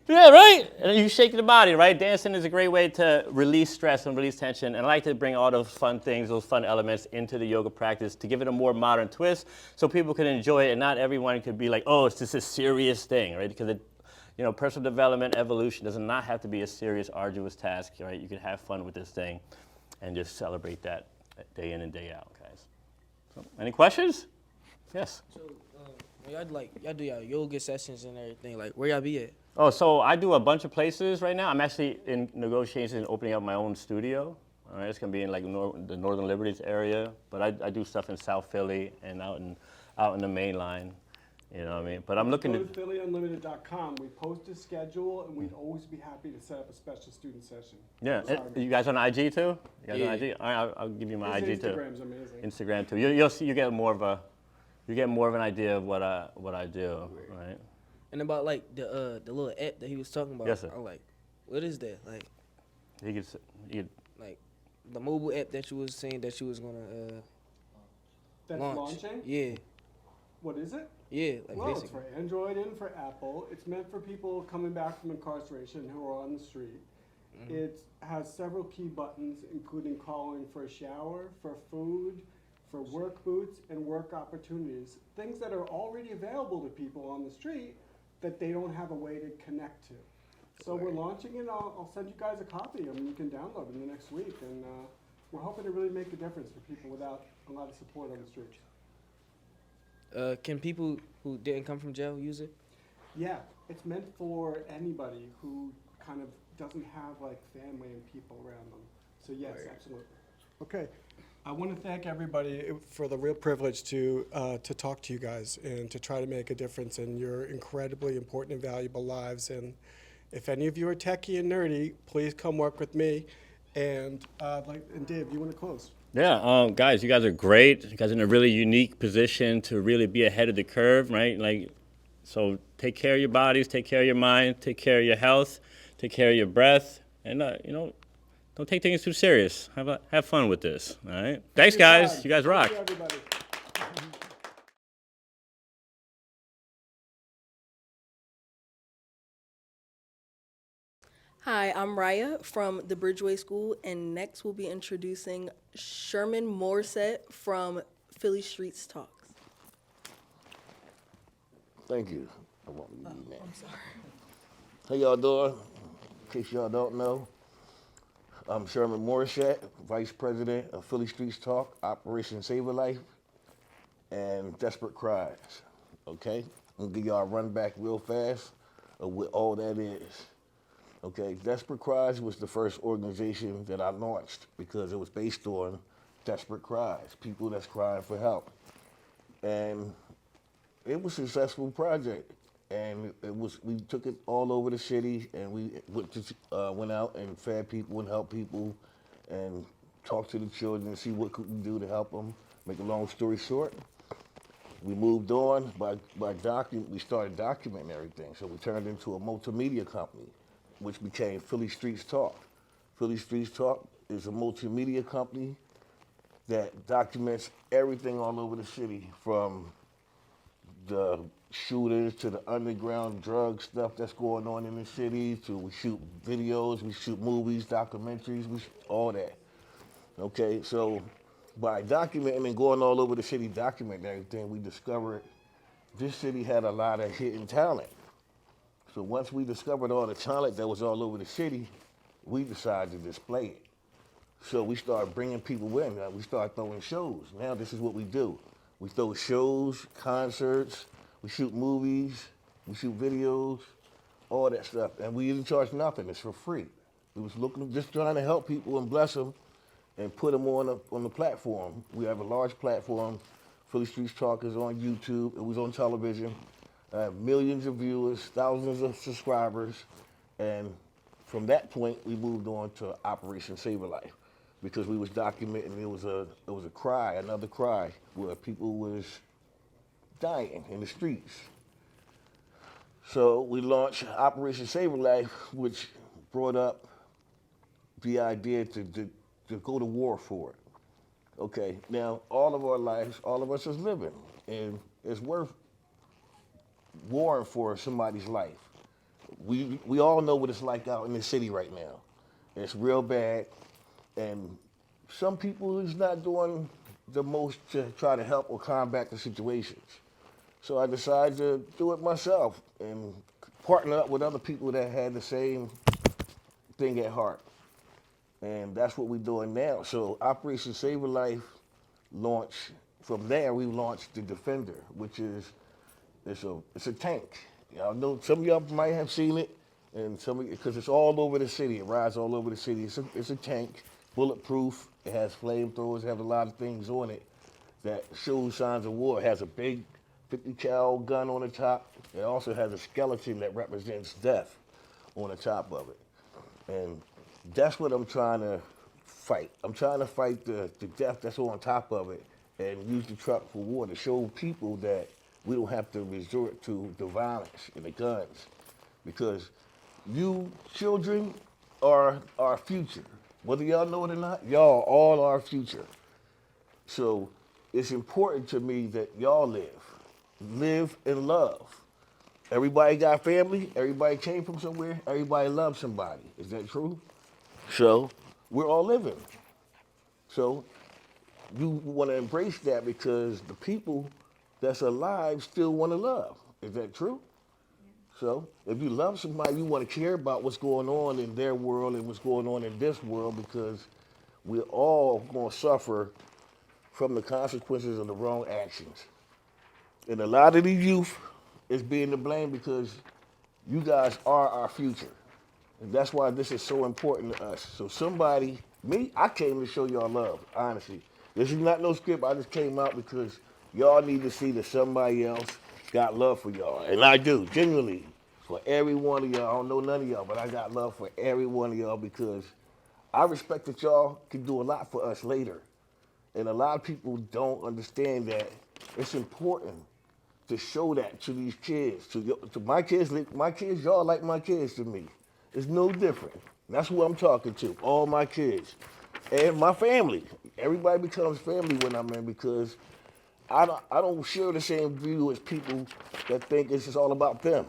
[SPEAKER 12] Yeah, right? And you shake the body, right? Dancing is a great way to release stress and release tension. And I like to bring all those fun things, those fun elements into the yoga practice to give it a more modern twist so people can enjoy it and not everyone could be like, oh, it's just a serious thing, right? Because personal development, evolution does not have to be a serious, arduous task, right? You can have fun with this thing and just celebrate that day in and day out, guys. So, any questions? Yes.
[SPEAKER 5] So, when y'all do y'all yoga sessions and everything, like where y'all be at?
[SPEAKER 12] Oh, so I do a bunch of places right now. I'm actually in negotiations and opening up my own studio. All right, it's gonna be in like the Northern Liberties area, but I do stuff in South Philly and out in the main line. You know what I mean? But I'm looking
[SPEAKER 11] Go
[SPEAKER 12] to.
[SPEAKER 11] to phillyunlimited.com. We post a schedule, and we'd always be happy to set up a special student session.
[SPEAKER 12] Yeah,
[SPEAKER 11] Sorry.
[SPEAKER 12] you guys on IG too? You guys
[SPEAKER 5] Yeah.
[SPEAKER 12] on IG? All right, I'll give you my
[SPEAKER 11] His
[SPEAKER 12] IG too.
[SPEAKER 11] Instagram's amazing.
[SPEAKER 12] Instagram too. You'll see. You get more of an idea of what I do, right?
[SPEAKER 5] And about like the little app that he was talking about.
[SPEAKER 12] Yes, sir.
[SPEAKER 5] I'm like, what is that? Like
[SPEAKER 12] He could
[SPEAKER 5] like the mobile app that you was saying that you was gonna
[SPEAKER 11] That's
[SPEAKER 5] launch.
[SPEAKER 11] launching?
[SPEAKER 5] Yeah.
[SPEAKER 11] What is it?
[SPEAKER 5] Yeah, like
[SPEAKER 11] Well, it's
[SPEAKER 5] basically.
[SPEAKER 11] for Android and for Apple. It's meant for people coming back from incarceration who are on the street. It has several key buttons, including calling for a shower, for food, for work boots, and work opportunities. Things that are already available to people on the street that they don't have a way to connect to. So we're launching it. I'll send you guys a copy. I mean, you can download it in the next week. And we're hoping to really make a difference for people without a lot of support on the streets.
[SPEAKER 5] Can people who didn't come from jail use it?
[SPEAKER 11] Yeah, it's meant for anybody who kind of doesn't have like family and people around them. So yes, absolutely. Okay, I want to thank everybody for the real privilege to talk to you guys and to try to make a difference in your incredibly important and valuable lives. And if any of you are techie and nerdy, please come work with me. And Dave, you want to close?
[SPEAKER 12] Yeah, guys, you guys are great. You guys are in a really unique position to really be ahead of the curve, right? So take care of your bodies, take care of your mind, take care of your health, take care of your breath, and don't take things too serious. Have fun with this, all right? Thanks, guys. You guys rock.
[SPEAKER 11] Thank you, everybody.
[SPEAKER 4] Hi, I'm Raya from the Bridgeway School, and next we'll be introducing Sherman Morissette from Philly Streets Talks.
[SPEAKER 13] Thank you. I'm sorry. How y'all doing? In case y'all don't know, I'm Sherman Morissette, Vice President of Philly Streets Talk, Operation Save a Life, and Desperate Cries. Okay? I'm gonna give y'all a run back real fast of what all that is. Okay, Desperate Cries was the first organization that I launched because it was based on desperate cries, people that's crying for help. And it was a successful project. And we took it all over the city, and we went out and fed people and helped people and talked to the children and see what could we do to help them. Make a long story short, we moved on we started documenting everything. So we turned into a multimedia company, which became Philly Streets Talk. Philly Streets Talk is a multimedia company that documents everything all over the city, from the shooters to the underground drug stuff that's going on in the city, to we shoot videos, we shoot movies, documentaries, all that. Okay, so by documenting and going all over the city, documenting everything, we discovered this city had a lot of hidden talent. So once we discovered all the talent that was all over the city, we decided to display it. So we started bringing people in. We started throwing shows. Now this is what we do. We throw shows, concerts, we shoot movies, we shoot videos, all that stuff. And we didn't charge nothing. It's for free. We was just trying to help people and bless them and put them on the platform. We have a large platform. Philly Streets Talk is on YouTube. It was on television. Millions of viewers, thousands of subscribers, And from that point, we moved on to Operation Save a Life, because we was documenting it was a cry, another cry, where people was dying in the streets. So we launched Operation Save a Life, which brought up the idea to go to war for it. Okay, now all of our lives, all of us is living, and it's worth warring for somebody's life. We all know what it's like out in the city right now. It's real bad, and some people is not doing the most to try to help or combat the situations. So I decided to do it myself and partner up with other people that had the same thing at heart. And that's what we're doing now. So Operation Save a Life launched. From there, we launched the Defender, which is it's a tank. Y'all know, some of y'all might have seen it, and some because it's all over the city. It rides all over the city. It's a tank, bulletproof. It has flamethrowers. It has a lot of things on it that show signs of war. It has a big 50 cal gun on the top. It also has a skeleton that represents death on the top of it. And that's what I'm trying to fight. I'm trying to fight the death that's on top of it and use the truck for war to show people that we don't have to resort to the violence and the guns, because you children are our future. Whether y'all know it or not, y'all all our future. So it's important to me that y'all live and love. Everybody got family, everybody came from somewhere, everybody loves somebody. Is that true? So we're all living. So you want to embrace that, because the people that's alive still want to love. Is that true? So if you love somebody, you want to care about what's going on in their world and what's going on in this world, because we're all going to suffer from the consequences of the wrong actions. And a lot of the youth is being to blame, because you guys are our future. And that's why this is so important to us. So somebody, me, I came to show y'all love, honestly. This is not no script. I just came out because y'all need to see that somebody else got love for y'all. And I do, genuinely, for every one of y'all. I don't know none of y'all, but I got love for every one of y'all, because I respect that y'all can do a lot for us later. And a lot of people don't understand that it's important to show that to these kids, to my kids, y'all like my kids to me. It's no different. That's who I'm talking to, all my kids. And my family. Everybody becomes family when I'm in, because I don't share the same view as people that think it's just all about them.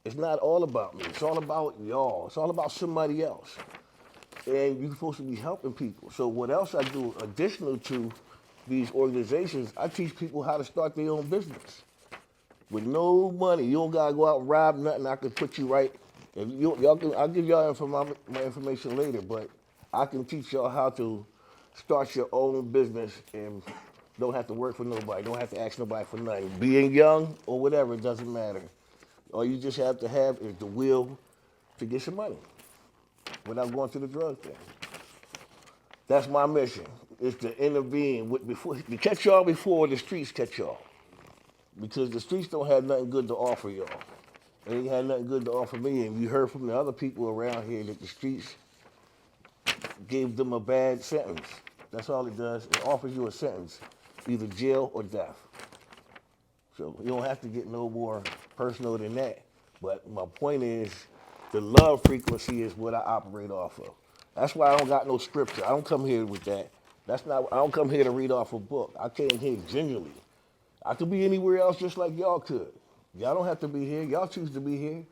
[SPEAKER 13] It's not all about me. It's all about y'all. It's all about somebody else. And you're supposed to be helping people. So what else I do additional to these organizations, I teach people how to start their own business. With no money. You don't got to go out and rob nothing. I can put you right. If I'll give y'all my information later, but I can teach y'all how to start your own business and don't have to work for nobody. Don't have to ask nobody for nothing. Being young or whatever, it doesn't matter. All you just have to have is the will to get some money without going to the drug thing. That's my mission, is to intervene to catch y'all before the streets catch y'all. Because the streets don't have nothing good to offer y'all. They ain't had nothing good to offer me, and you heard from the other people around here that the streets gave them a bad sentence. That's all it does. It offers you a sentence, either jail or death. So you don't have to get no more personal than that. But my point is, the love frequency is what I operate off of. That's why I don't got no scripture. I don't come here with that. I don't come here to read off a book. I came here genuinely. I could be anywhere else just like y'all could. Y'all don't have to be here. Y'all choose to be here.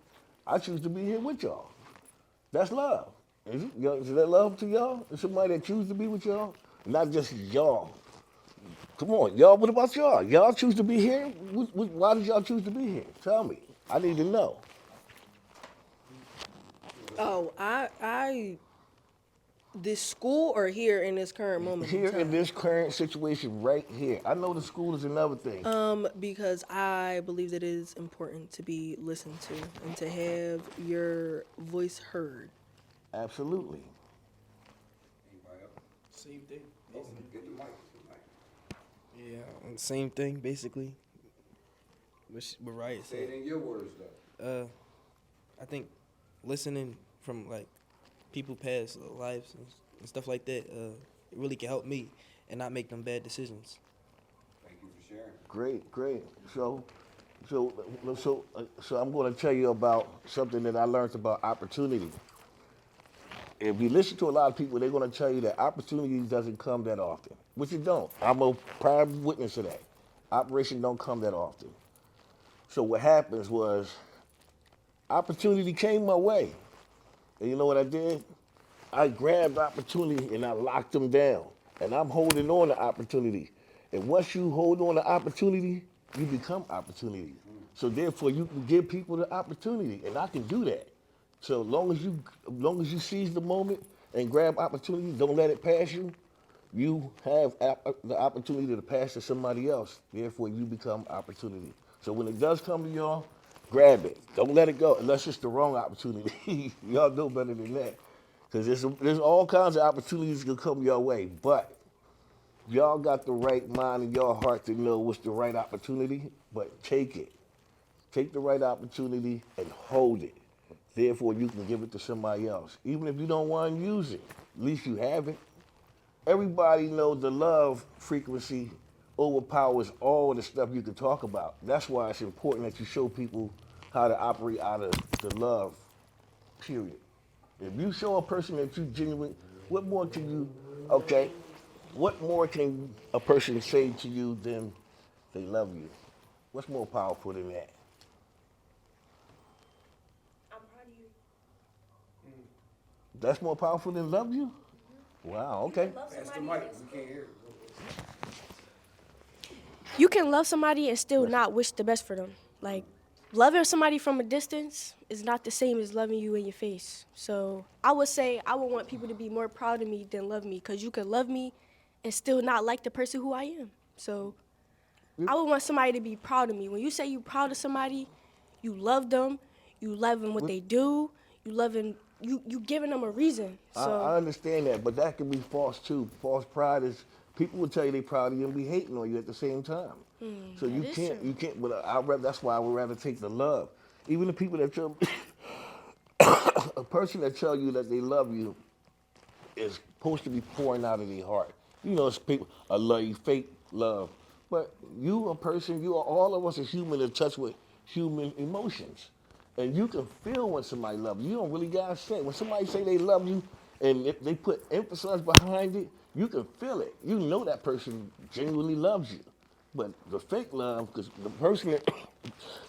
[SPEAKER 13] I choose to be here with y'all. That's love. Is that love to y'all? Is somebody that choose to be with y'all? Not just y'all. Come on, y'all, what about y'all? Y'all choose to be here? Why did y'all choose to be here? Tell me. I need to know.
[SPEAKER 4] Oh, this school or here in this current moment?
[SPEAKER 13] Here in this current situation right here. I know the school is another thing.
[SPEAKER 4] Because I believe that it is important to be listened to and to have your voice heard.
[SPEAKER 13] Absolutely.
[SPEAKER 5] Same thing. Yeah, same thing, basically. What Riot said.
[SPEAKER 3] Say it in your words, though.
[SPEAKER 5] I think listening from like people past lives and stuff like that, it really can help me and not make them bad decisions.
[SPEAKER 3] Thank you for sharing.
[SPEAKER 13] Great. So I'm going to tell you about something that I learned about opportunity. If you listen to a lot of people, they're going to tell you that opportunity doesn't come that often, which it don't. I'm a prime witness of that. Operation don't come that often. So what happens was, opportunity came my way. And you know what I did? I grabbed opportunity and I locked them down. And I'm holding on to opportunity. And once you hold on to opportunity, you become opportunity. So therefore, you can give people the opportunity, and I can do that. So long as you seize the moment and grab opportunity, don't let it pass you. You have the opportunity to pass to somebody else. Therefore, you become opportunity. So when it does come to y'all, grab it. Don't let it go unless it's the wrong opportunity. Y'all know better than that. Because there's all kinds of opportunities that come your way. But y'all got the right mind in your heart to know what's the right opportunity. But take it. Take the right opportunity and hold it. Therefore, you can give it to somebody else. Even if you don't want to use it, at least you have it. Everybody knows the love frequency overpowers all the stuff you can talk about. That's why it's important that you show people how to operate out of the love, period. If you show a person that you genuine, what more can a person say to you than they love you? What's more powerful than that?
[SPEAKER 2] I'm proud of you.
[SPEAKER 13] That's more powerful than love you? Wow, okay.
[SPEAKER 2] You can love somebody and still not wish the best for them. Like, loving somebody from a distance is not the same as loving you in your face. So I would say I would want people to be more proud of me than love me, because you can love me and still not like the person who I am. So I would want somebody to be proud of me. When you say you're proud of somebody, you love them what they do, you giving them a reason. So
[SPEAKER 13] I understand that, but that can be false too. False pride is people will tell you they're proud of you and be hating on you at the same time. So you can't. But that's why I would rather take the love. Even the people that tell a person that tell you that they love you is supposed to be pouring out of their heart. You know, it's people, I love you, fake love. But you a person, all of us are human in touch with human emotions. And you can feel when somebody loves you. You don't really gotta say it. When somebody say they love you and if they put emphasis behind it, you can feel it. You know that person genuinely loves you. But the fake love, because the person that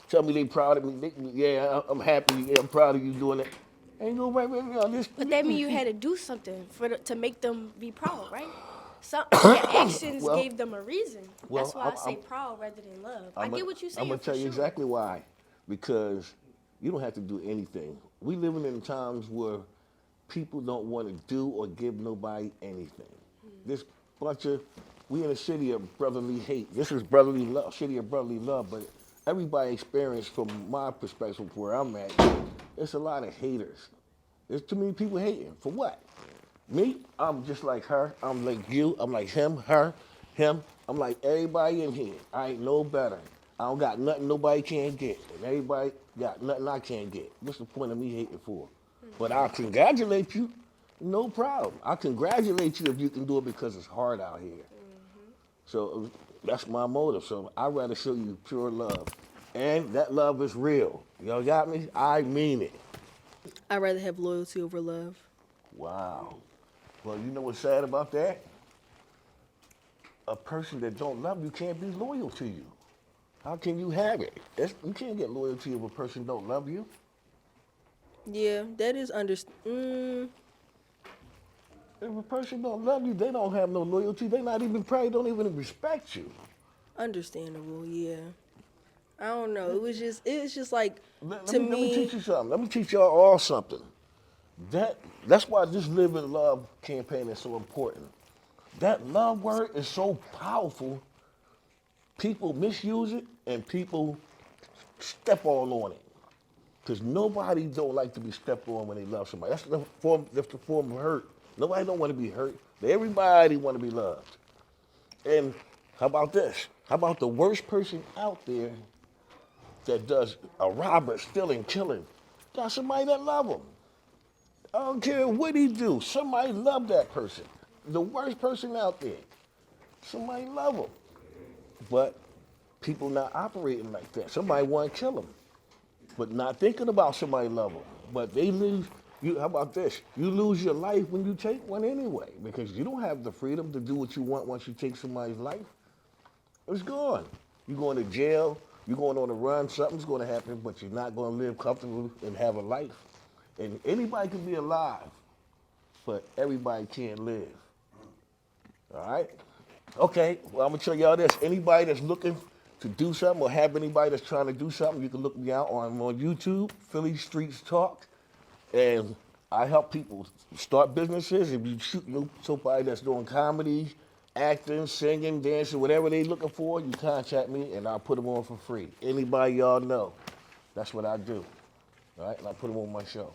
[SPEAKER 13] tell me they proud of me, I'm happy, I'm proud of you doing it. Ain't no right,
[SPEAKER 2] but that means you had to do something to make them be proud, right? Your actions gave them a reason. That's why I say proud rather than love. I get what you're saying.
[SPEAKER 13] I'm gonna tell you exactly why. Because you don't have to do anything. We living in times where people don't want to do or give nobody anything. This we in a city of brotherly hate. This is brotherly love, city of brotherly love, but everybody experienced from my perspective where I'm at, it's a lot of haters. There's too many people hating. For what? Me, I'm just like her. I'm like you. I'm like him, her, him. I'm like everybody in here. I ain't no better. I don't got nothing nobody can't get. And everybody got nothing I can't get. What's the point of me hating for? But I'll congratulate you. No problem. I congratulate you if you can do it because it's hard out here. So that's my motive. So I'd rather show you pure love. And that love is real. Y'all got me? I mean it.
[SPEAKER 4] I'd rather have loyalty over love.
[SPEAKER 13] Wow. Well, you know what's sad about that? A person that don't love you can't be loyal to you. How can you have it? You can't get loyalty if a person don't love you.
[SPEAKER 4] Yeah, that is
[SPEAKER 13] If a person don't love you, they don't have no loyalty. They probably don't even respect you.
[SPEAKER 4] understandable. Yeah, I don't know. It's just like
[SPEAKER 13] Let me teach you something. Let me teach y'all all something. That's why this Live in Love campaign is so important. That love word is so powerful. People misuse it and people step all on it. Because nobody don't like to be stepped on when they love somebody. That's the form of hurt. Nobody don't want to be hurt. But everybody want to be loved. And how about this? How about the worst person out there that does a robber, stealing, killing? Got somebody that love him. I don't care what he do. Somebody love that person. The worst person out there. Somebody love him. But people not operating like that. Somebody want to kill him. But not thinking about somebody love him. But they lose. How about this? You lose your life when you take one anyway, because you don't have the freedom to do what you want once you take somebody's life. It's gone. You're going to jail. You're going on a run. Something's going to happen, but you're not going to live comfortably and have a life. And anybody can be alive, but everybody can't live. All right? Okay, well, I'm going to tell y'all this. Anybody that's looking to do something or have anybody that's trying to do something, you can look me out on YouTube, Philly Streets Talk. And I help people start businesses. If you shoot somebody that's doing comedy, acting, singing, dancing, whatever they looking for, you contact me and I'll put them on for free. Anybody y'all know, that's what I do. All right, and I put them on my show.